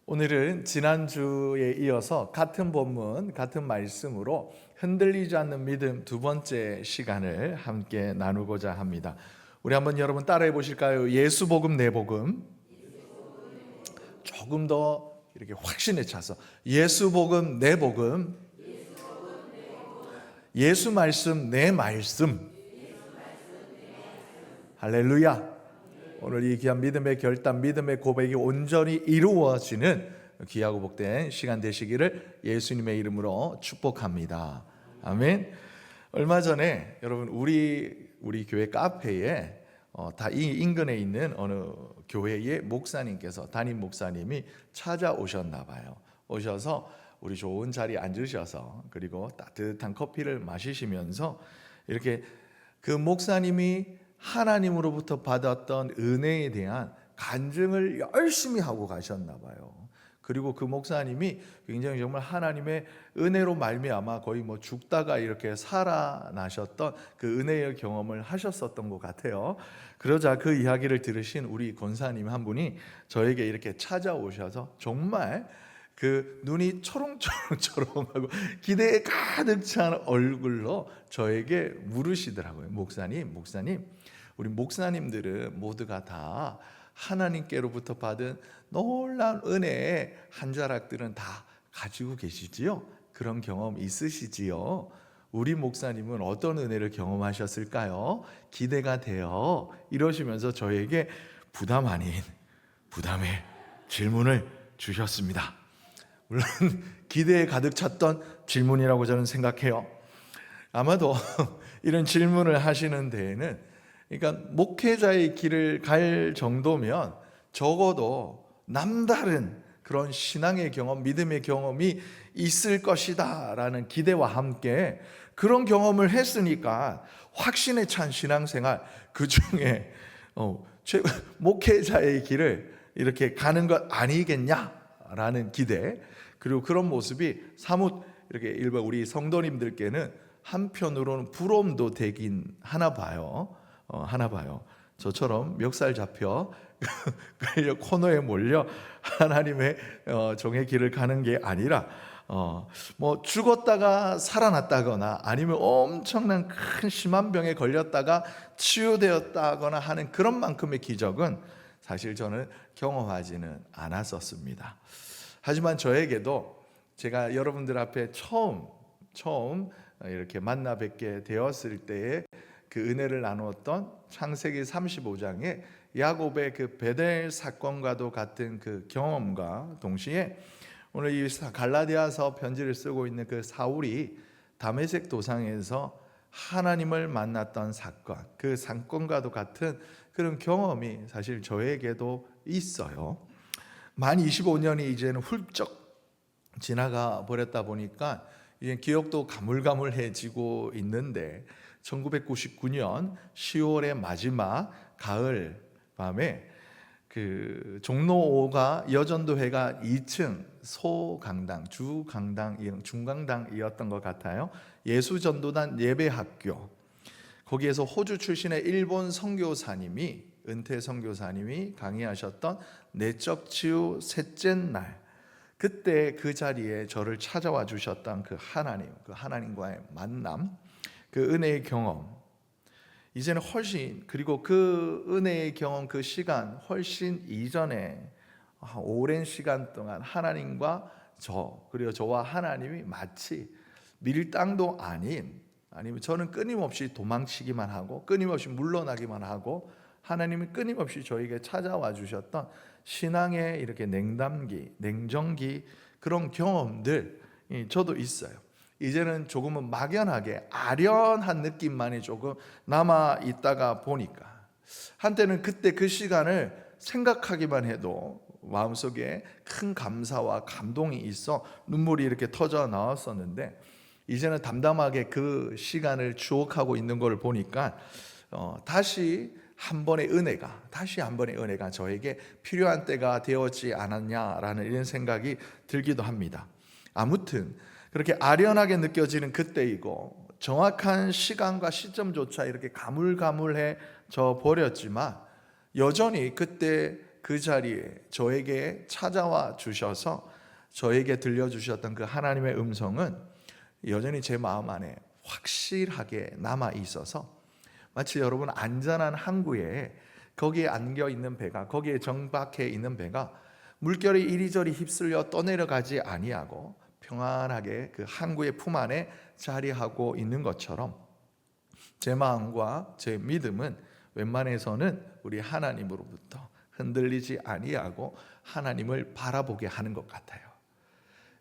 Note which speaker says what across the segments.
Speaker 1: 오늘은 지난주에 이어서 같은 본문, 같은 말씀으로 흔들리지 않는 믿음 두 번째 시간을 함께 나누고자 합니다. 우리 한번 여러분 따라해 보실까요? 예수 복음 내 복음. 조금 더 이렇게 확신에 차서 예수 복음 내 복음. 예수 말씀 내 말씀. 할렐루야. 오늘 이 귀한 믿음의 결단, 믿음의 고백이 온전히 이루어지는 귀하고 복된 시간 되시기를 예수님의 이름으로 축복합니다. 아멘. 얼마 전에 여러분 우리 교회 카페에 다 이 인근에 있는 어느 교회의 목사님께서, 담임 목사님이 찾아오셨나 봐요. 오셔서 우리 좋은 자리에 앉으셔서 그리고 따뜻한 커피를 마시시면서 이렇게 그 목사님이 하나님으로부터 받았던 은혜에 대한 간증을 열심히 하고 가셨나 봐요. 그리고 그 목사님이 굉장히 정말 하나님의 은혜로 말미암아 거의 죽다가 이렇게 살아나셨던 그 은혜의 경험을 하셨었던 것 같아요. 그러자 그 이야기를 들으신 우리 권사님 한 분이 저에게 이렇게 찾아오셔서 정말 그 눈이 초롱초롱하고 기대에 가득 찬 얼굴로 저에게 물으시더라고요. 목사님, 우리 목사님들은 모두가 다 하나님께로부터 받은 놀라운 은혜의 한 자락들은 다 가지고 계시지요? 그런 경험 있으시지요? 우리 목사님은 어떤 은혜를 경험하셨을까요? 기대가 돼요. 이러시면서 저에게 부담 아닌 부담의 질문을 주셨습니다. 물론 기대에 가득 찼던 질문이라고 저는 생각해요. 아마도 이런 질문을 하시는 데에는, 그러니까 목회자의 길을 갈 정도면 적어도 남다른 그런 신앙의 경험, 믿음의 경험이 있을 것이다 라는 기대와 함께 그런 경험을 했으니까 확신에 찬 신앙생활, 그 중에 목회자의 길을 이렇게 가는 것 아니겠냐라는 기대, 그리고 그런 모습이 사뭇 이렇게 일반 우리 성도님들께는 한편으로는 부러움도 되긴 하나 봐요. 저처럼 멱살 잡혀 코너에 몰려 하나님의 종의 길을 가는 게 아니라 죽었다가 살아났다거나 아니면 엄청난 큰 심한 병에 걸렸다가 치유되었다거나 하는 그런 만큼의 기적은 사실 저는 경험하지는 않았었습니다. 하지만 저에게도 제가 여러분들 앞에 처음 이렇게 만나 뵙게 되었을 때에 그 은혜를 나누었던 창세기 35장의 야곱의 그 베델 사건과도 같은 그 경험과 동시에 오늘 이 갈라디아서 편지를 쓰고 있는 그 사울이 다메섹 도상에서 하나님을 만났던 사건, 그 사건과도 같은 그런 경험이 사실 저에게도 있어요. 만 25년이 이제는 훌쩍 지나가 버렸다 보니까 이제 기억도 가물가물해지고 있는데 1999년 10월의 마지막 가을 밤에 그 종로 5가 여전도회가 2층 소강당, 주강당, 중강당이었던 것 같아요. 예수전도단 예배학교, 거기에서 호주 출신의 일본 선교사님이, 은퇴 선교사님이 강의하셨던 내적 치유 셋째 날, 그때 그 자리에 저를 찾아와 주셨던 그 하나님과의 만남, 그 은혜의 경험, 이제는 훨씬, 그리고 그 은혜의 경험, 그 시간 훨씬 이전에 오랜 시간 동안 하나님과 그리고 저와 하나님이 마치 밀당도 아니면 저는 끊임없이 도망치기만 하고 끊임없이 물러나기만 하고 하나님이 끊임없이 저에게 찾아와 주셨던 신앙의 이렇게 냉정기 그런 경험들 저도 있어요. 이제는 조금은 막연하게 아련한 느낌만이 조금 남아 있다가 보니까 한때는 그때 그 시간을 생각하기만 해도 마음속에 큰 감사와 감동이 있어 눈물이 이렇게 터져 나왔었는데, 이제는 담담하게 그 시간을 추억하고 있는 걸 보니까 다시 한 번의 은혜가 저에게 필요한 때가 되었지 않았냐라는 이런 생각이 들기도 합니다. 아무튼 그렇게 아련하게 느껴지는 그때이고 정확한 시간과 시점조차 이렇게 가물가물해져 버렸지만 여전히 그때 그 그 자리에 저에게 찾아와 주셔서 저에게 들려주셨던 그 하나님의 음성은 여전히 제 마음 안에 확실하게 남아 있어서 마치 여러분 안전한 항구에 거기에 안겨 있는 배가, 거기에 정박해 있는 배가 물결이 이리저리 휩쓸려 떠내려가지 아니하고 평안하게 그 항구의 품 안에 자리하고 있는 것처럼 제 마음과 제 믿음은 웬만해서는 우리 하나님으로부터 흔들리지 아니하고 하나님을 바라보게 하는 것 같아요.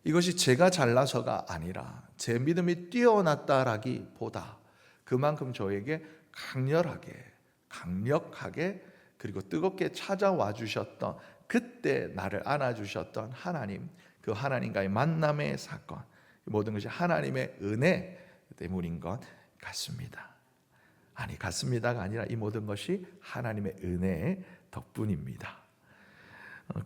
Speaker 1: 이것이 제가 잘나서가 아니라 제 믿음이 뛰어났다라기보다 그만큼 저에게 강력하게 그리고 뜨겁게 찾아와 주셨던, 그때 나를 안아주셨던 하나님, 그 하나님과의 만남의 사건, 모든 것이 하나님의 은혜 때문인 것 같습니다. 아니, 같습니다가 아니라 이 모든 것이 하나님의 은혜의 덕분입니다.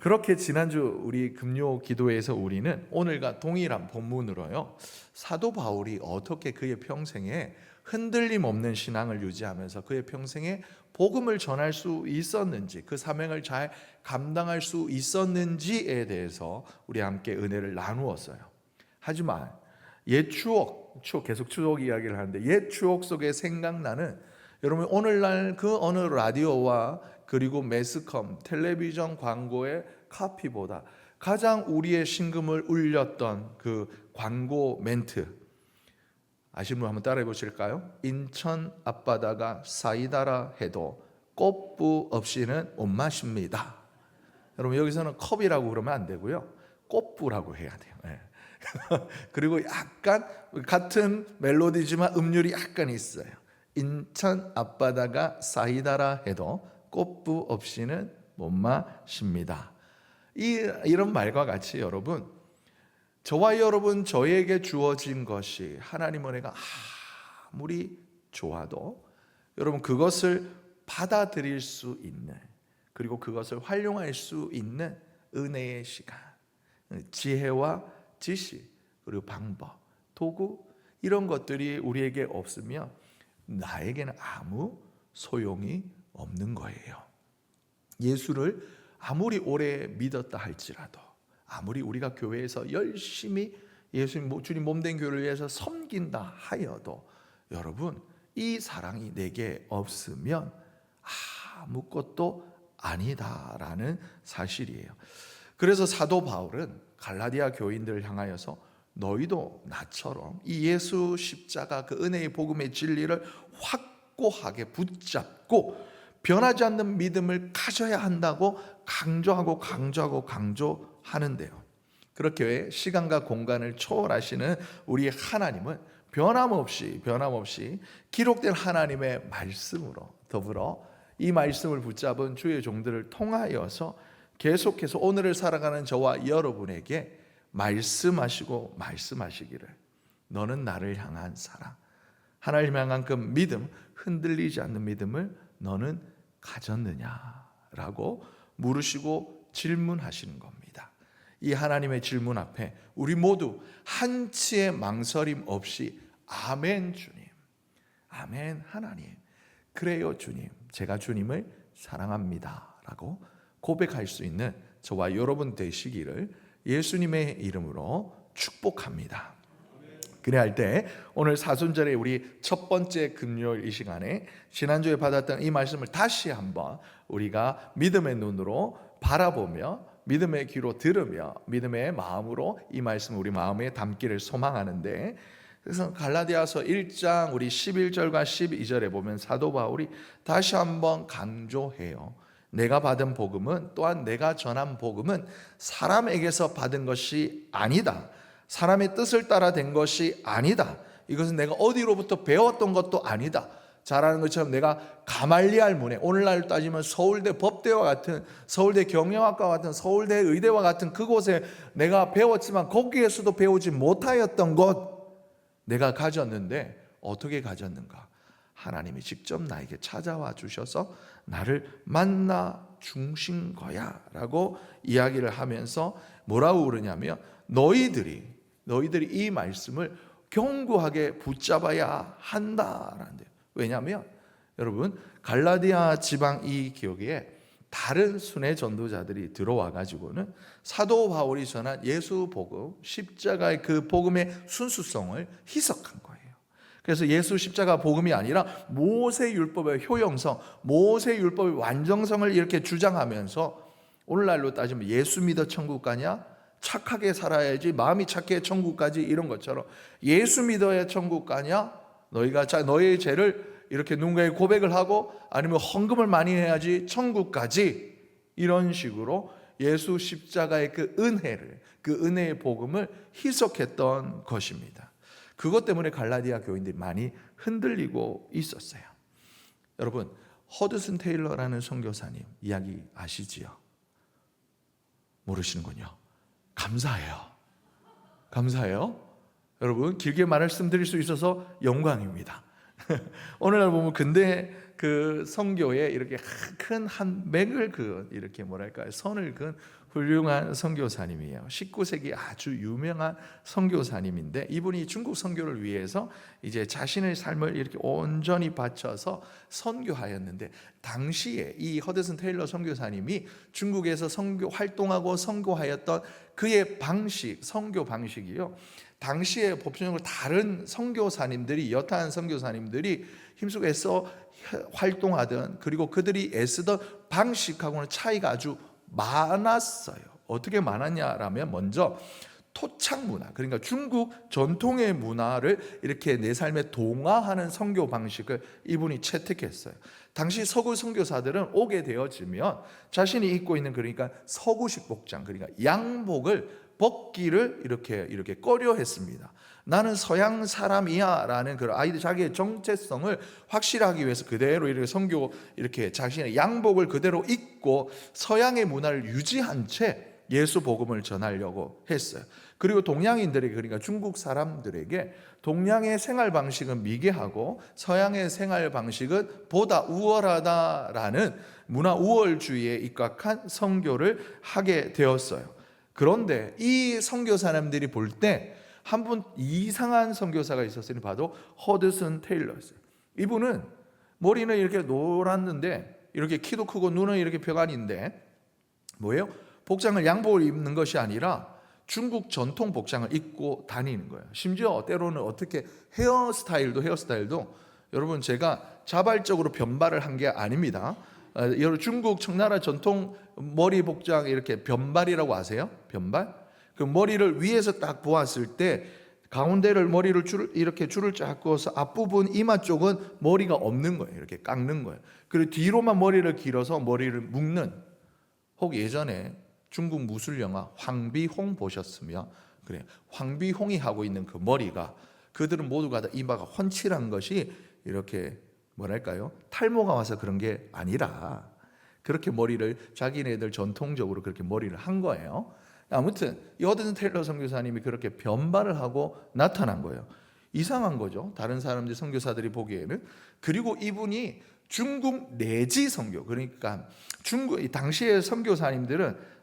Speaker 1: 그렇게 지난주 우리 금요 기도에서 우리는 오늘과 동일한 본문으로요, 사도 바울이 어떻게 그의 평생에 흔들림 없는 신앙을 유지하면서 그의 평생에 복음을 전할 수 있었는지, 그 사명을 잘 감당할 수 있었는지에 대해서 우리 함께 은혜를 나누었어요. 하지만 옛 추억 계속 추억 이야기를 하는데, 옛 추억 속에 생각나는, 여러분 오늘날 그 어느 라디오와 그리고 매스컴, 텔레비전 광고의 카피보다 가장 우리의 심금을 울렸던 그 광고 멘트 아시는 분 한번 따라해 보실까요? 인천 앞바다가 사이다라 해도 꽃부 없이는 못 마십니다. 여러분 여기서는 컵이라고 그러면 안 되고요, 꽃부라고 해야 돼요. 네. 그리고 약간 같은 멜로디지만 음률이 약간 있어요. 인천 앞바다가 사이다라 해도 꽃부 없이는 못 마십니다. 이런 말과 같이 여러분, 저와 여러분, 저에게 주어진 것이 하나님 은혜가 아무리 좋아도 여러분 그것을 받아들일 수 있는, 그리고 그것을 활용할 수 있는 은혜의 시간, 지혜와 지식, 그리고 방법, 도구, 이런 것들이 우리에게 없으면 나에게는 아무 소용이 없는 거예요. 예수를 아무리 오래 믿었다 할지라도, 아무리 우리가 교회에서 열심히 예수님 주님 몸된 교회를 위해서 섬긴다 하여도 여러분, 이 사랑이 내게 없으면 아무것도 아니다라는 사실이에요. 그래서 사도 바울은 갈라디아 교인들을 향하여서 너희도 나처럼 이 예수 십자가 그 은혜의 복음의 진리를 확고하게 붙잡고 변하지 않는 믿음을 가져야 한다고 강조하는데요. 그렇게 시간과 공간을 초월하시는 우리 하나님은 변함없이 기록된 하나님의 말씀으로 더불어 이 말씀을 붙잡은 주의 종들을 통하여서 계속해서 오늘을 살아가는 저와 여러분에게 말씀하시기를, 너는 나를 향한 사랑, 하나님 향한 그 믿음, 흔들리지 않는 믿음을 너는 가졌느냐라고 물으시고 질문하시는 겁니다. 이 하나님의 질문 앞에 우리 모두 한치의 망설임 없이 아멘 주님, 아멘 하나님, 그래요 주님, 제가 주님을 사랑합니다 라고 고백할 수 있는 저와 여러분 되시기를 예수님의 이름으로 축복합니다. 그래 할 때 오늘 사순절에 우리 첫 번째 금요일 이 시간에 지난주에 받았던 이 말씀을 다시 한번 우리가 믿음의 눈으로 바라보며 믿음의 귀로 들으며 믿음의 마음으로 이 말씀을 우리 마음에 담기를 소망하는데, 그래서 갈라디아서 1장 우리 11절과 12절에 보면 사도 바울이 다시 한번 강조해요. 내가 받은 복음은, 또한 내가 전한 복음은 사람에게서 받은 것이 아니다. 사람의 뜻을 따라 된 것이 아니다. 이것은 내가 어디로부터 배웠던 것도 아니다. 잘 아는 것처럼 내가 가말리알 문에, 오늘날 따지면 서울대 법대와 같은, 서울대 경영학과 같은, 서울대 의대와 같은 그곳에 내가 배웠지만 거기에서도 배우지 못하였던 것 내가 가졌는데, 어떻게 가졌는가? 하나님이 직접 나에게 찾아와 주셔서 나를 만나 주신 거야 라고 이야기를 하면서 뭐라고 그러냐면, 너희들이 이 말씀을 견고하게 붙잡아야 한다라는데요. 왜냐하면 여러분 갈라디아 지방 이 기억에 다른 순회 전도자들이 들어와 가지고는 사도 바울이 전한 예수 복음, 십자가의 그 복음의 순수성을 희석한 거예요. 그래서 예수 십자가 복음이 아니라 모세 율법의 효용성, 모세 율법의 완성성을 이렇게 주장하면서 오늘날로 따지면 예수 믿어 천국 가냐? 착하게 살아야지, 마음이 착해 천국 가지, 이런 것처럼 예수 믿어야 천국 가냐? 너희가 너의 죄를 이렇게 누군가에 고백을 하고 아니면 헌금을 많이 해야지 천국 가지, 이런 식으로 예수 십자가의 그 은혜를, 그 은혜의 복음을 희석했던 것입니다. 그것 때문에 갈라디아 교인들이 많이 흔들리고 있었어요. 여러분, 허드슨 테일러라는 선교사님 이야기 아시지요? 모르시는군요. 감사해요. 감사해요. 여러분, 길게 말씀드릴 수 있어서 영광입니다. 오늘날 보면 근대 그 선교에 이렇게 큰 한 맥을 그은, 이렇게 뭐랄까요, 선을 그은 훌륭한 선교사님이에요. 19세기 아주 유명한 선교사님인데, 이분이 중국 선교를 위해서 이제 자신의 삶을 이렇게 온전히 바쳐서 선교하였는데, 당시에 이 허드슨 테일러 선교사님이 중국에서 선교 활동하고 선교하였던 그의 방식, 선교 방식이요, 당시에 보편적으로 다른 선교사님들이, 여타한 선교사님들이 힘쓰고서 활동하던, 그리고 그들이 애쓰던 방식하고는 차이가 아주 많았어요. 어떻게 많았냐라면, 먼저 토착 문화, 그러니까 중국 전통의 문화를 이렇게 내 삶에 동화하는 선교 방식을 이분이 채택했어요. 당시 서구 선교사들은 오게 되어지면 자신이 입고 있는, 그러니까 서구식 복장, 그러니까 양복을 벗기를 이렇게 꺼려했습니다. 나는 서양 사람이야 라는 그런 아이들 자기의 정체성을 확실하기 위해서 그대로 이렇게 선교, 이렇게 자신의 양복을 그대로 입고 서양의 문화를 유지한 채 예수 복음을 전하려고 했어요. 그리고 동양인들에게, 그러니까 중국 사람들에게 동양의 생활 방식은 미개하고 서양의 생활 방식은 보다 우월하다라는 문화 우월주의에 입각한 선교를 하게 되었어요. 그런데 이 선교 사람들이 볼 때 한 분 이상한 선교사가 있었으니 바로 허드슨 테일러였어요. 이분은 머리는 이렇게 노랗는데 이렇게 키도 크고 눈은 이렇게 벽안인데 뭐예요? 복장을, 양복을 입는 것이 아니라 중국 전통 복장을 입고 다니는 거예요. 심지어 때로는 어떻게 헤어스타일도 여러분, 제가 자발적으로 변발을 한 게 아닙니다. 여러분, 중국 청나라 전통 머리 복장, 이렇게 변발이라고 아세요? 변발? 그 머리를 위에서 딱 보았을 때 가운데를 머리를 이렇게 줄을 쫙 그어서 앞부분 이마 쪽은 머리가 없는 거예요. 이렇게 깎는 거예요. 그리고 뒤로만 머리를 길어서 머리를 묶는, 혹 예전에 중국 무술 영화 황비홍 보셨으면 그래, 황비홍이 하고 있는 그 머리가, 그들은 모두가 다 이마가 훤칠한 것이 이렇게 뭐랄까요, 탈모가 와서 그런 게 아니라 그렇게 머리를 자기네들 전통적으로 그렇게 머리를 한 거예요. 아무튼 이 허드슨 테일러 선교사님이 그렇게 변발을 하고 나타난 거예요. 이상한 거죠, 다른 사람들, 선교사들이 보기에는. 그리고 이분이 중국 내지 선교, 그러니까 중국 당시의 선교사님들은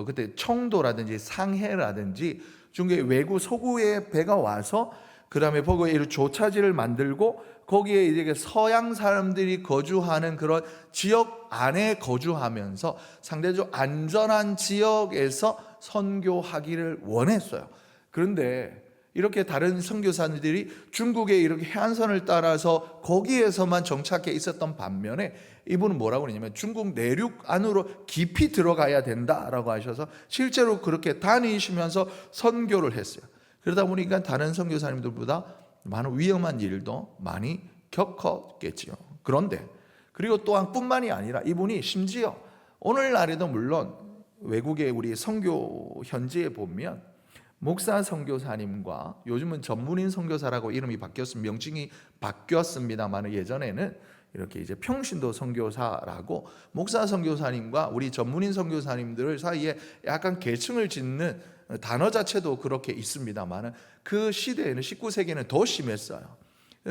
Speaker 1: 그때 청도라든지 상해라든지 중국의 외구 서구에 배가 와서 그 다음에 거기에 조차지를 만들고 거기에 이제 서양 사람들이 거주하는 그런 지역 안에 거주하면서 상대적으로 안전한 지역에서 선교하기를 원했어요. 그런데 이렇게 다른 선교사들이 중국의 이렇게 해안선을 따라서 거기에서만 정착해 있었던 반면에 이분은 뭐라고 그러냐면 중국 내륙 안으로 깊이 들어가야 된다라고 하셔서 실제로 그렇게 다니시면서 선교를 했어요. 그러다 보니까 다른 선교사님들보다 많은 위험한 일도 많이 겪었겠지요. 그런데 그리고 또한 뿐만이 아니라 이분이 심지어 오늘날에도 물론 외국의 우리 선교 현지에 보면 목사 선교사님과, 요즘은 전문인 선교사라고 이름이 바뀌었습니다. 명칭이 바뀌었습니다만 예전에는 이렇게 이제 평신도 선교사라고 목사 선교사님과 우리 전문인 선교사님들 사이에 약간 계층을 짓는 단어 자체도 그렇게 있습니다만 그 시대에는 19세기에는 더 심했어요.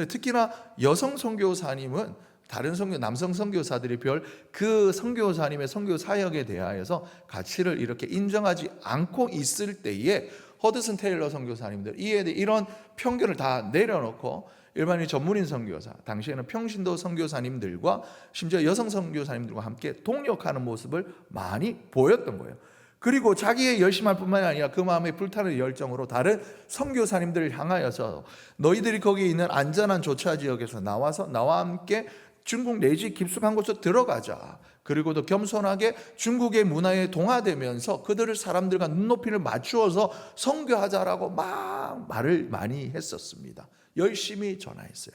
Speaker 1: 특히나 여성 선교사님은 다른 남성 선교사들이 별 그 선교사님의 선교 사역에 대하여서 가치를 이렇게 인정하지 않고 있을 때에 허드슨 테일러 선교사님들 이런 편견을 다 내려놓고 일반인 전문인 선교사, 당시에는 평신도 선교사님들과 심지어 여성 선교사님들과 함께 동역하는 모습을 많이 보였던 거예요. 그리고 자기의 열심할 뿐만 아니라 그 마음에 불타는 열정으로 다른 선교사님들을 향하여서 너희들이 거기 있는 안전한 조차 지역에서 나와서 나와 함께 중국 내지 깊숙한 곳으로 들어가자. 그리고도 겸손하게 중국의 문화에 동화되면서 그들을 사람들과 눈높이를 맞추어서 선교하자라고 막 말을 많이 했었습니다. 열심히 전화했어요.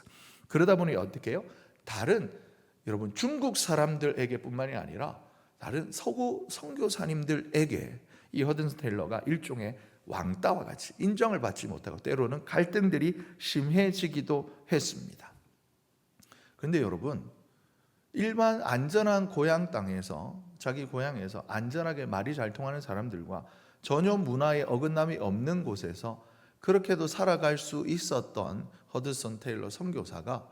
Speaker 1: 그러다 보니 어떻게 해요? 다른 여러분 중국 사람들에게 뿐만이 아니라 다른 서구 선교사님들에게 이 허든슨 테일러가 일종의 왕따와 같이 인정을 받지 못하고 때로는 갈등들이 심해지기도 했습니다. 그런데 여러분, 일반 안전한 고향 땅에서 자기 고향에서 안전하게 말이 잘 통하는 사람들과 전혀 문화에 어긋남이 없는 곳에서 그렇게도 살아갈 수 있었던 허드슨 테일러 선교사가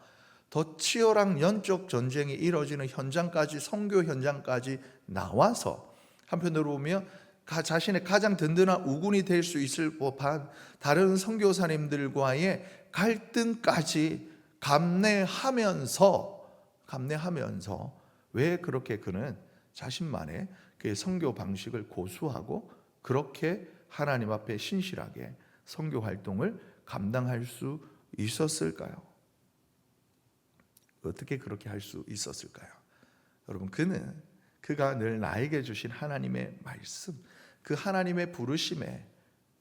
Speaker 1: 더 치열한 영적 전쟁이 이루어지는 현장까지, 선교 현장까지 나와서 한편으로 보면 자신의 가장 든든한 우군이 될 수 있을 법한 다른 선교사님들과의 갈등까지 감내하면서 왜 그렇게 그는 자신만의 그 선교 방식을 고수하고 그렇게 하나님 앞에 신실하게 선교 활동을 감당할 수 있었을까요? 어떻게 그렇게 할 수 있었을까요? 여러분, 그가 늘 나에게 주신 하나님의 말씀, 그 하나님의 부르심에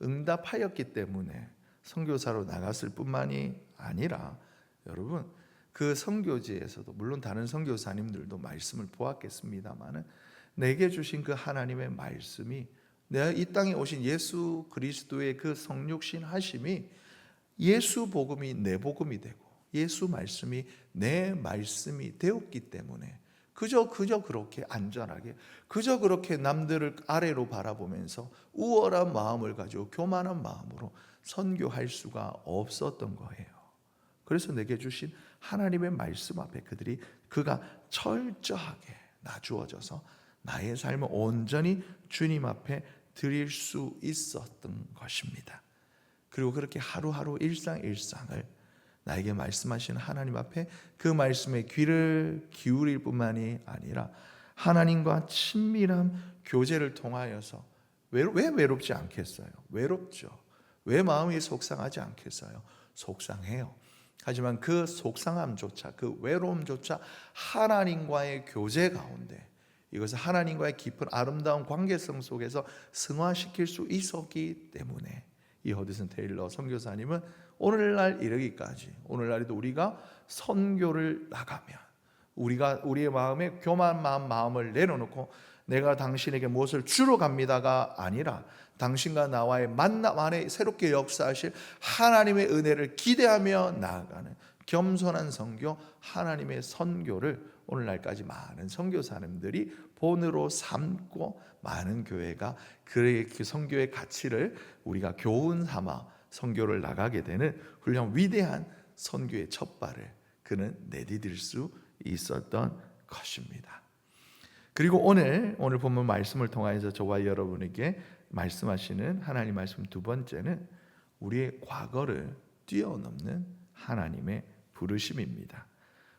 Speaker 1: 응답하였기 때문에 선교사로 나갔을 뿐만이 아니라 여러분, 그 선교지에서도 물론 다른 선교사님들도 말씀을 보았겠습니다마는 내게 주신 그 하나님의 말씀이 내가 이 땅에 오신 예수 그리스도의 그 성육신 하심이 예수 복음이 내 복음이 되고 예수 말씀이 내 말씀이 되었기 때문에 그저 그렇게 안전하게 그저 그렇게 남들을 아래로 바라보면서 우월한 마음을 가지고 교만한 마음으로 선교할 수가 없었던 거예요. 그래서 내게 주신 하나님의 말씀 앞에 그가 철저하게 놔주어져서 나의 삶을 온전히 주님 앞에 드릴 수 있었던 것입니다. 그리고 그렇게 하루하루 일상을 나에게 말씀하시는 하나님 앞에 그 말씀에 귀를 기울일 뿐만이 아니라 하나님과 친밀한 교제를 통하여서 왜 외롭지 않겠어요? 외롭죠. 왜 마음이 속상하지 않겠어요? 속상해요. 하지만 그 속상함조차, 그 외로움조차 하나님과의 교제 가운데 이것을 하나님과의 깊은 아름다운 관계성 속에서 승화시킬 수 있었기 때문에 이 허드슨 테일러 선교사님은 오늘날 이르기까지, 오늘날에도 우리가 선교를 나가면 우리의 마음에 교만한 마음을 내려놓고 내가 당신에게 무엇을 주러 갑니다가 아니라 당신과 나와의 만남 안에 새롭게 역사하실 하나님의 은혜를 기대하며 나아가는 겸손한 선교, 하나님의 선교를 오늘날까지 많은 선교사님들이 본으로 삼고 많은 교회가 그 선교의 가치를 우리가 교훈 삼아 선교를 나가게 되는 훌륭한 위대한 선교의 첫 발을 그는 내디딜 수 있었던 것입니다. 그리고 오늘 본문 말씀을 통하여서 저와 여러분에게 말씀하시는 하나님 말씀 두 번째는 우리의 과거를 뛰어넘는 하나님의 부르심입니다.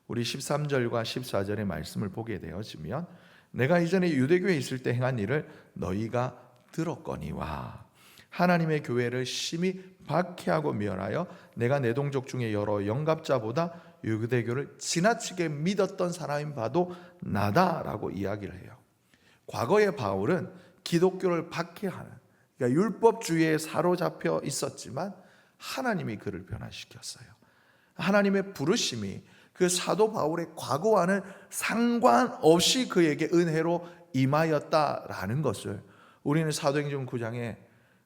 Speaker 1: 우리 13절과 14절의 말씀을 보게 되어지면 내가 이전에 유대교에 있을 때 행한 일을 너희가 들었거니와 하나님의 교회를 심히 박해하고 멸하여 내가 내 동족 중에 여러 영갑자보다 유대교를 지나치게 믿었던 사람인 바도 나다라고 이야기를 해요. 과거의 바울은 기독교를 박해하는, 그러니까 율법주의에 사로잡혀 있었지만 하나님이 그를 변화시켰어요. 하나님의 부르심이 그 사도 바울의 과거와는 상관없이 그에게 은혜로 임하였다라는 것을 우리는 사도행전 9장에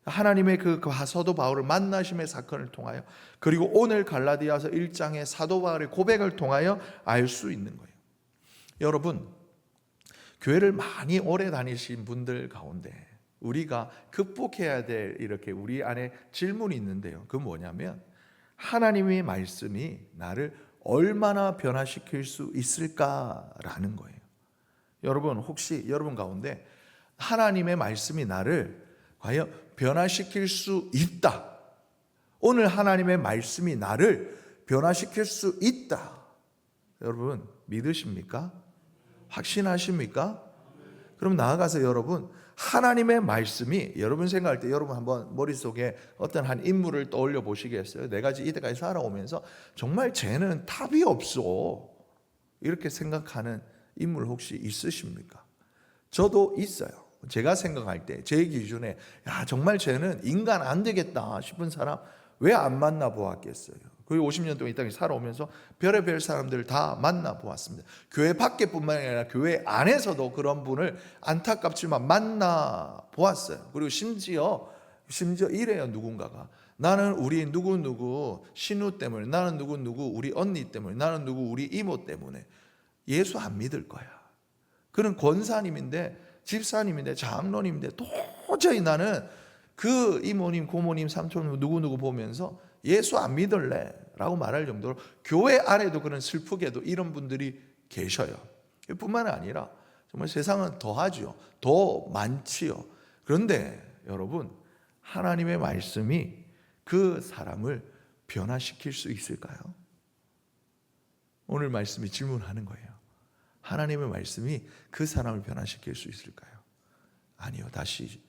Speaker 1: 하나님의 그 사도 바울을 만나심의 사건을 통하여 그리고 오늘 갈라디아서 1장의 사도 바울의 고백을 통하여 알 수 있는 거예요. 여러분, 교회를 많이 오래 다니신 분들 가운데 우리가 극복해야 될 이렇게 우리 안에 질문이 있는데요. 그건 뭐냐면 하나님의 말씀이 나를 얼마나 변화시킬 수 있을까라는 거예요. 여러분, 혹시 여러분 가운데 하나님의 말씀이 나를 과연 변화시킬 수 있다. 오늘 하나님의 말씀이 나를 변화시킬 수 있다. 여러분 믿으십니까? 확신하십니까? 그럼 나아가서 여러분, 하나님의 말씀이 여러분 생각할 때 여러분 한번 머릿속에 어떤 한 인물을 떠올려 보시겠어요? 내가 이때까지 살아오면서 정말 쟤는 답이 없어, 이렇게 생각하는 인물 혹시 있으십니까? 저도 있어요. 제가 생각할 때 제 기준에 정말 쟤는 인간 안 되겠다 싶은 사람 왜 안 만나 보았겠어요? 거의 50년 동안 이 땅에 살아오면서 별의별 사람들을 다 만나 보았습니다. 교회 밖에뿐만 아니라 교회 안에서도 그런 분을 안타깝지만 만나 보았어요. 그리고 심지어 이래요. 누군가가 나는 우리 누구누구 신우 때문에, 나는 누구누구 우리 언니 때문에, 나는 누구 우리 이모 때문에 예수 안 믿을 거야. 그는 권사님인데, 집사님인데, 장로님인데 도저히 나는 그 이모님, 고모님, 삼촌 누구누구 보면서 예수 안 믿을래 라고 말할 정도로 교회 안에도 그런 슬프게도 이런 분들이 계셔요. 뿐만 아니라 정말 세상은 더하죠. 더 많지요. 그런데 여러분, 하나님의 말씀이 그 사람을 변화시킬 수 있을까요? 오늘 말씀이 질문하는 거예요. 하나님의 말씀이 그 사람을 변화시킬 수 있을까요? 아니요. 다시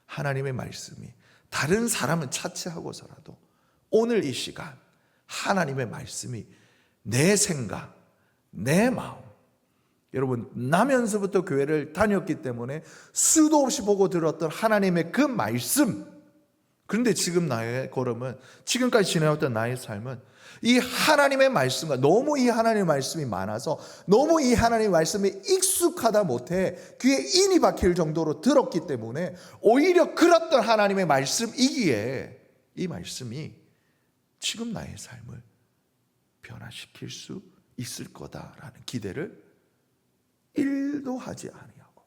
Speaker 1: 하나님의 말씀이 다른 사람은 차치하고서라도 오늘 이 시간 하나님의 말씀이 내 생각, 내 마음, 여러분 나면서부터 교회를 다녔기 때문에 수도 없이 보고 들었던 하나님의 그 말씀, 그런데 지금 나의 걸음은, 지금까지 지내왔던 나의 삶은 이 하나님의 말씀과 너무 이 하나님의 말씀이 많아서 너무 이 하나님의 말씀이 익숙하다 못해 귀에 인이 박힐 정도로 들었기 때문에 오히려 그랬던 하나님의 말씀이기에 이 말씀이 지금 나의 삶을 변화시킬 수 있을 거다라는 기대를 1도 하지 아니하고,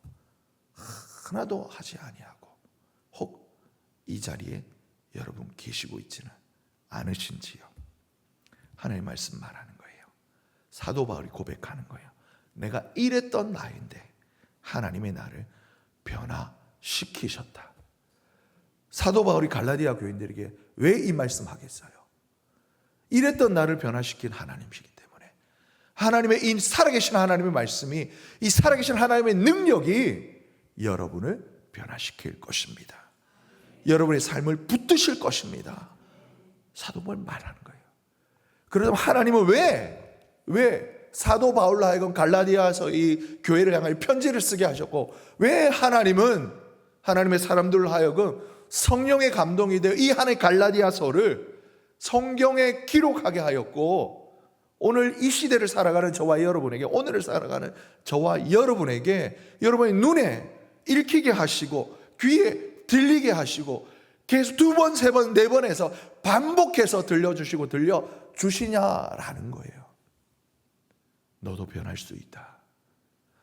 Speaker 1: 하나도 하지 아니하고, 혹 이 자리에 여러분 계시고 있지는 않으신지요? 하나님의 말씀 말하는 거예요. 사도 바울이 고백하는 거예요. 내가 이랬던 나인데 하나님의 나를 변화시키셨다. 사도 바울이 갈라디아 교인들에게 왜 이 말씀 하겠어요? 이랬던 나를 변화시킨 하나님이시기 때문에, 하나님의 이 살아계신 하나님의 말씀이, 이 살아계신 하나님의 능력이 여러분을 변화시킬 것입니다. 여러분의 삶을 붙드실 것입니다. 사도 바울이 말하는 거예요. 그러면 하나님은 왜 사도 바울로 하여금 갈라디아서 이 교회를 향하여 편지를 쓰게 하셨고, 왜 하나님은 하나님의 사람들로 하여금 성령의 감동이 되어 이 하나의 갈라디아서를 성경에 기록하게 하였고, 오늘 이 시대를 살아가는 저와 여러분에게, 오늘을 살아가는 저와 여러분에게 여러분의 눈에 읽히게 하시고 귀에 들리게 하시고 계속 2번, 3번, 4번 해서 반복해서 들려주시고 들려주시냐라는 거예요. 너도 변할 수 있다.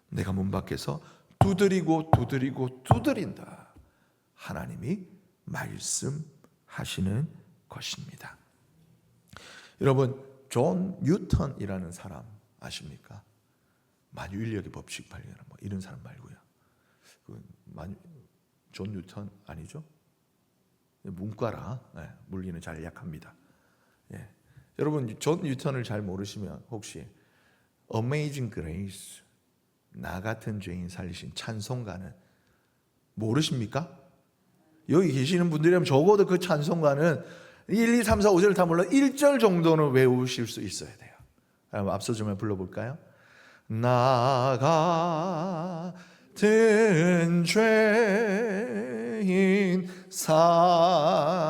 Speaker 1: 내가 문 밖에서 두드린다. 하나님이 말씀하시는 것입니다. 여러분, 존 뉴턴이라는 사람 아십니까? 만유인력의 법칙 발견한 뭐 이런 사람 말고요. 존 뉴턴 아니죠? 문과라 물리는 잘 약합니다. 여러분, 존 뉴턴을 잘 모르시면 혹시 Amazing Grace, 나 같은 죄인 살리신 찬송가는 모르십니까? 여기 계시는 분들이라면 적어도 그 찬송가는 1, 2, 3, 4, 5절 다 몰라 1절 정도는 외우실 수 있어야 돼요. 앞서 좀 불러볼까요? 나 같은 죄인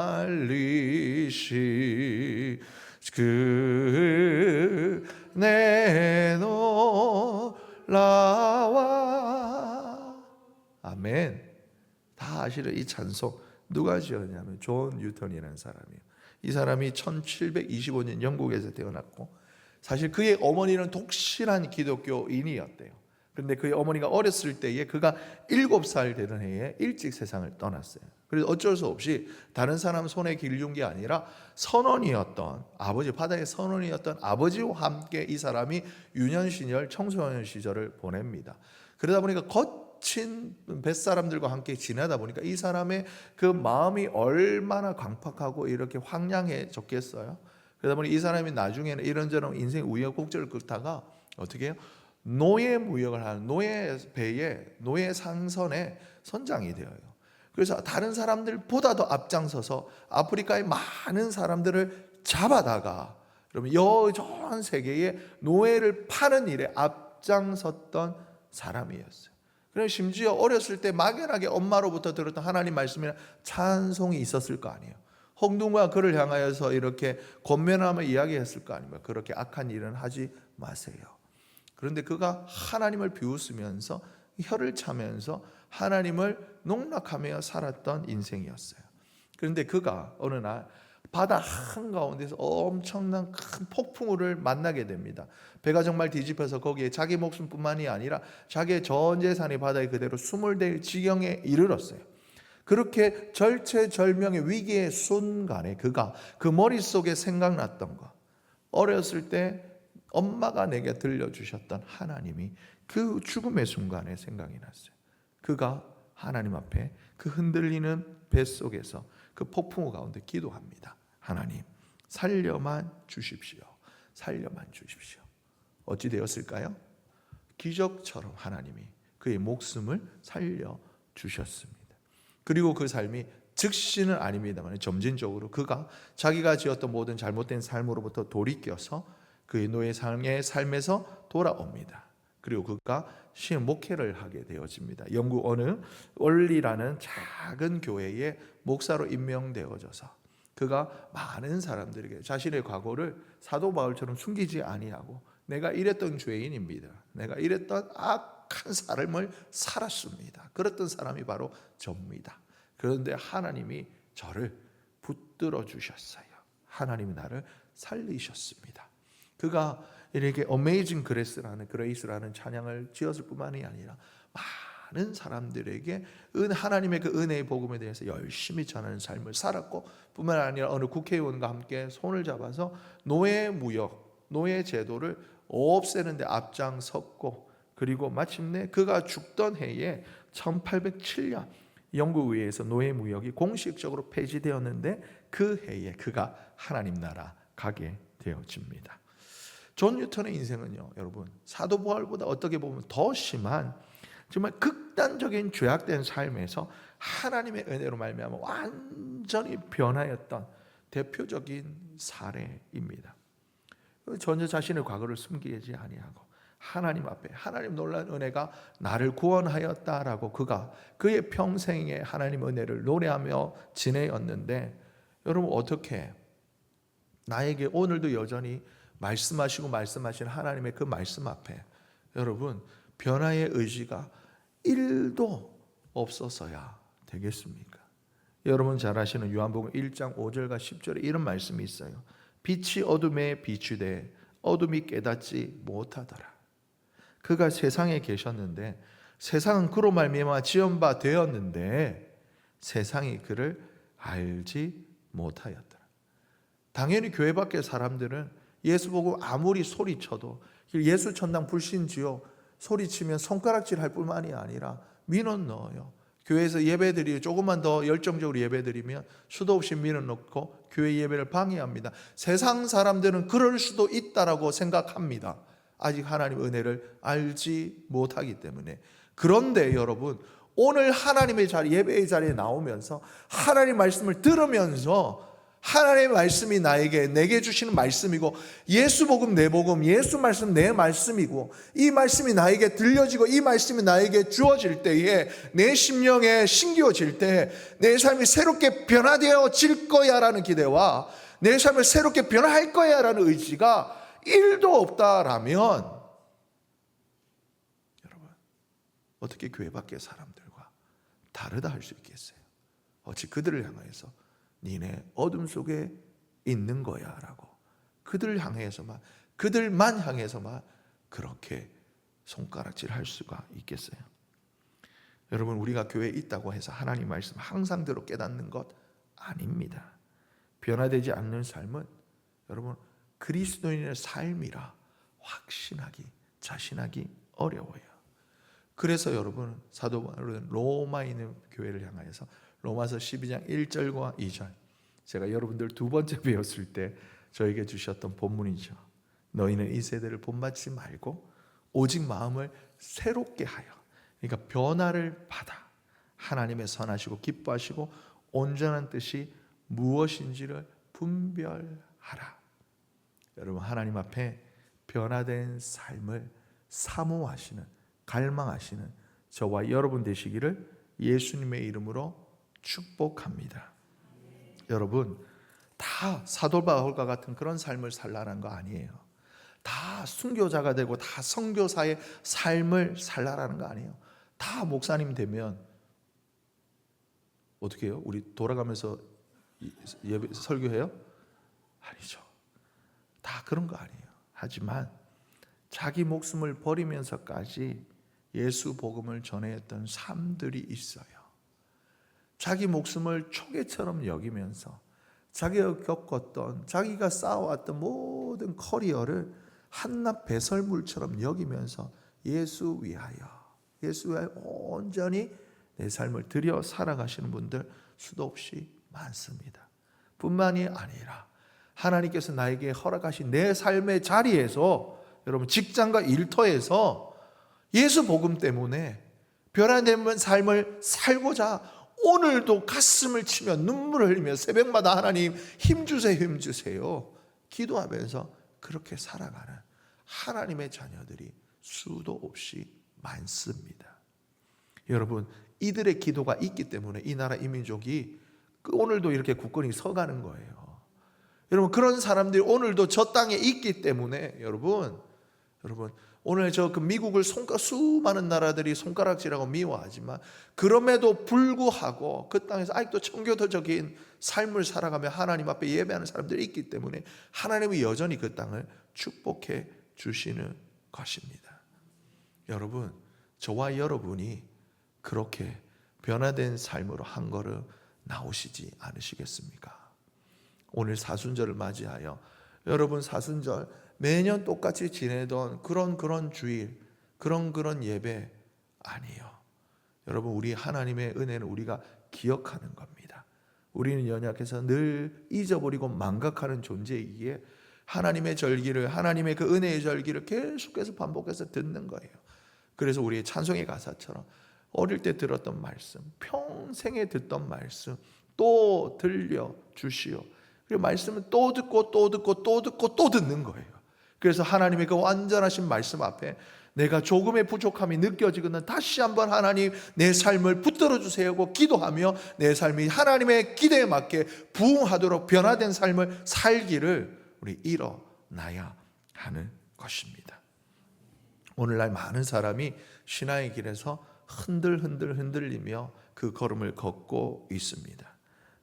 Speaker 1: 살리시 내 놀라와. 아멘. 다 아시는 이 찬송 누가 지었냐면 존 뉴턴이라는 사람이에요. 이 사람이 1725년 영국에서 태어났고, 사실 그의 어머니는 독실한 기독교인이었대요. 그런데 그의 어머니가 어렸을 때에 그가 7살 되던 해에 일찍 세상을 떠났어요. 그래서 어쩔 수 없이 다른 사람 손에 길준 게 아니라 선원이었던 아버지, 바다의 선원이었던 아버지와 함께 이 사람이 유년 시절, 청소년 시절을 보냅니다. 그러다 보니까 친 뱃사람들과 함께 지내다 보니까 이 사람의 그 마음이 얼마나 강팍하고 이렇게 황량해졌겠어요. 그러다 보니 이 사람이 나중에는 이런저런 인생 우여곡절을 긋다가 어떻게 해요? 노예 무역을 하는 노예 배에 노예 상선의 선장이 되어요. 그래서 다른 사람들보다도 앞장서서 아프리카의 많은 사람들을 잡아다가 그러면 여전 세계에 노예를 파는 일에 앞장섰던 사람이었어요. 그래서 심지어 어렸을 때 막연하게 엄마로부터 들었던 하나님 말씀이나 찬송이 있었을 거 아니에요. 홍두가 그를 향하여서 이렇게 권면하며 이야기했을 거 아닙니까? 그렇게 악한 일은 하지 마세요. 그런데 그가 하나님을 비웃으면서 혀를 차면서 하나님을 농락하며 살았던 인생이었어요. 그런데 그가 어느 날 바다 한가운데서 엄청난 큰 폭풍우를 만나게 됩니다. 배가 정말 뒤집혀서 거기에 자기 목숨뿐만이 아니라 자기의 전 재산이 바다에 그대로 수몰될 지경에 이르렀어요. 그렇게 절체절명의 위기의 순간에 그가 그 머릿속에 생각났던 것, 어렸을 때 엄마가 내게 들려주셨던 하나님이 그 죽음의 순간에 생각이 났어요. 그가 하나님 앞에 그 흔들리는 뱃속에서 그 폭풍우 가운데 기도합니다. 하나님, 살려만 주십시오. 살려만 주십시오. 어찌 되었을까요? 기적처럼 하나님이 그의 목숨을 살려 주셨습니다. 그리고 그 삶이 즉시는 아닙니다만 점진적으로 그가 자기가 지었던 모든 잘못된 삶으로부터 돌이켜서 그의 노예상의 삶에서 돌아옵니다. 그리고 그가 시흥 목회를 하게 되어집니다. 영국 어느 월리라는 작은 교회의 목사로 임명되어져서 그가 많은 사람들에게 자신의 과거를 사도 바울처럼 숨기지 아니하고 내가 이랬던 죄인입니다. 내가 이랬던 악한 삶을 살았습니다. 그랬던 사람이 바로 접니다. 그런데 하나님이 저를 붙들어 주셨어요. 하나님이 나를 살리셨습니다. 그가 이렇게 어메이징 그레이스라는 찬양을 지었을 뿐만이 아니라 많은 사람들에게 하나님의 그 은혜의 복음에 대해서 열심히 전하는 삶을 살았고 뿐만 아니라 어느 국회의원과 함께 손을 잡아서 노예 무역, 노예 제도를 없애는 데 앞장섰고 그리고 마침내 그가 죽던 해에 1807년 영국 의회에서 노예 무역이 공식적으로 폐지되었는데 그 해에 그가 하나님 나라 가게 되어집니다. 존 뉴턴의 인생은요, 여러분 사도 바울보다 어떻게 보면 더 심한 정말 극단적인 죄악된 삶에서 하나님의 은혜로 말미암아 완전히 변하였던 대표적인 사례입니다. 전혀 자신의 과거를 숨기지 아니하고 하나님 앞에 하나님 놀라운 은혜가 나를 구원하였다라고 그가 그의 평생에 하나님 은혜를 노래하며 지내었는데 여러분 어떻게 나에게 오늘도 여전히 말씀하시는 하나님의 그 말씀 앞에 여러분 변화의 의지가 1도 없어서야 되겠습니까? 여러분 잘 아시는 요한복음 1장 5절과 10절에 이런 말씀이 있어요. 빛이 어둠에 비추되 어둠이 깨닫지 못하더라. 그가 세상에 계셨는데 세상은 그로 말미암아 지은 바 되었는데 세상이 그를 알지 못하였더라. 당연히 교회 밖의 사람들은 예수 보고 아무리 소리쳐도 예수 천당 불신지요 소리치면 손가락질 할 뿐만이 아니라 민원 넣어요. 교회에서 예배드리 조금만 더 열정적으로 예배드리면 수도 없이 민원 넣고 교회 예배를 방해합니다. 세상 사람들은 그럴 수도 있다라고 생각합니다. 아직 하나님 은혜를 알지 못하기 때문에. 그런데 여러분 오늘 하나님의 자리 예배의 자리에 나오면서 하나님 말씀을 들으면서 하나님의 말씀이 내게 주시는 말씀이고 예수 복음 내 복음 예수 말씀 내 말씀이고 이 말씀이 나에게 들려지고 이 말씀이 나에게 주어질 때에 내 심령에 신기워질 때 내 삶이 새롭게 변화되어질 거야라는 기대와 내 삶을 새롭게 변화할 거야라는 의지가 1도 없다라면 여러분 어떻게 교회 밖의 사람들과 다르다 할 수 있겠어요? 어찌 그들을 향하여서 니네 어둠 속에 있는 거야 라고 그들만 향해서만 그렇게 손가락질 할 수가 있겠어요? 여러분 우리가 교회에 있다고 해서 하나님 말씀 항상 대로 깨닫는 것 아닙니다. 변화되지 않는 삶은 여러분 그리스도인의 삶이라 자신하기 어려워요. 그래서 여러분 사도 바울은 로마에 있는 교회를 향하여서 로마서 12장 1절과 2절, 제가 여러분들 두 번째 배웠을 때 저에게 주셨던 본문이죠. 너희는 이 세대를 본받지 말고 오직 마음을 새롭게 하여, 그러니까 변화를 받아 하나님의 선하시고 기뻐하시고 온전한 뜻이 무엇인지를 분별하라. 여러분, 하나님 앞에 변화된 삶을 사모하시는, 갈망하시는 저와 여러분 되시기를 예수님의 이름으로 축복합니다. 여러분, 다 사도 바울과 같은 그런 삶을 살라는 거 아니에요. 다 순교자가 되고 다 선교사의 삶을 살라라는 거 아니에요. 다 목사님 되면 어떻게 해요? 우리 돌아가면서 예배 설교해요? 아니죠. 다 그런 거 아니에요. 하지만 자기 목숨을 버리면서까지 예수 복음을 전했던 삶들이 있어요. 자기 목숨을 초계처럼 여기면서 자기가 겪었던, 자기가 쌓아왔던 모든 커리어를 한낱 배설물처럼 여기면서 예수 위하여 온전히 내 삶을 들여 살아가시는 분들 수도 없이 많습니다. 뿐만이 아니라 하나님께서 나에게 허락하신 내 삶의 자리에서, 여러분 직장과 일터에서 예수 복음 때문에 변화된 삶을 살고자 오늘도 가슴을 치며 눈물을 흘리며 새벽마다 하나님 힘주세요 기도하면서 그렇게 살아가는 하나님의 자녀들이 수도 없이 많습니다. 여러분, 이들의 기도가 있기 때문에 이 나라 이 민족이 오늘도 이렇게 굳건히 서가는 거예요. 여러분, 그런 사람들이 오늘도 저 땅에 있기 때문에 여러분 오늘 그 미국을 수많은 나라들이 손가락질하고 미워하지만 그럼에도 불구하고 그 땅에서 아직도 청교도적인 삶을 살아가며 하나님 앞에 예배하는 사람들이 있기 때문에 하나님이 여전히 그 땅을 축복해 주시는 것입니다. 여러분, 저와 여러분이 그렇게 변화된 삶으로 한 걸음 나오시지 않으시겠습니까? 오늘 사순절을 맞이하여 여러분 사순절 매년 똑같이 지내던 그런 주일, 그런 예배 아니에요. 여러분, 우리 하나님의 은혜는 우리가 기억하는 겁니다. 우리는 연약해서 늘 잊어버리고 망각하는 존재이기에 하나님의 절기를, 하나님의 그 은혜의 절기를 계속해서 반복해서 듣는 거예요. 그래서 우리의 찬송의 가사처럼 어릴 때 들었던 말씀, 평생에 듣던 말씀 또 들려주시오. 그리고 말씀은 또 듣고 또 듣고 또 듣고 또 듣는 거예요. 그래서 하나님의 그 완전하신 말씀 앞에 내가 조금의 부족함이 느껴지거든 다시 한번 하나님 내 삶을 붙들어 주세요 하고 기도하며 내 삶이 하나님의 기대에 맞게 부응하도록 변화된 삶을 살기를 우리 일어나야 하는 것입니다. 오늘날 많은 사람이 신앙의 길에서 흔들리며 그 걸음을 걷고 있습니다.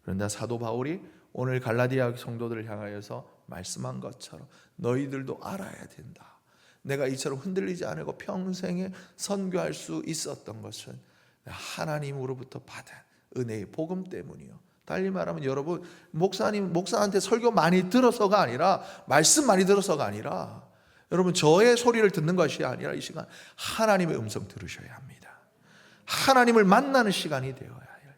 Speaker 1: 그런데 사도 바울이 오늘 갈라디아 성도들을 향하여서 말씀한 것처럼 너희들도 알아야 된다. 내가 이처럼 흔들리지 않고 평생에 선교할 수 있었던 것은 하나님으로부터 받은 은혜의 복음 때문이요. 달리 말하면 여러분, 목사한테 설교 많이 들어서가 아니라, 말씀 많이 들어서가 아니라, 여러분 저의 소리를 듣는 것이 아니라 이 시간 하나님의 음성 들으셔야 합니다. 하나님을 만나는 시간이 되어야 해요.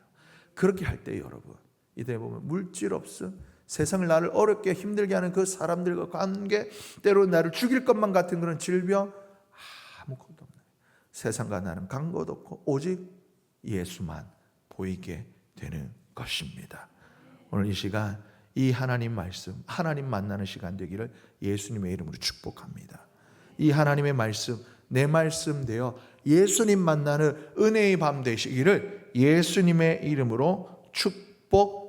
Speaker 1: 그렇게 할 때 여러분, 이때 보면 물질 없음, 세상을 나를 어렵게 힘들게 하는 그 사람들과 관계, 때로 나를 죽일 것만 같은 그런 질병 아무것도 없는, 세상과 나는 간 것 없고 오직 예수만 보이게 되는 것입니다. 오늘 이 시간 이 하나님 말씀, 하나님 만나는 시간 되기를 예수님의 이름으로 축복합니다. 이 하나님의 말씀, 내 말씀 되어 예수님 만나는 은혜의 밤 되시기를 예수님의 이름으로 축복합니다.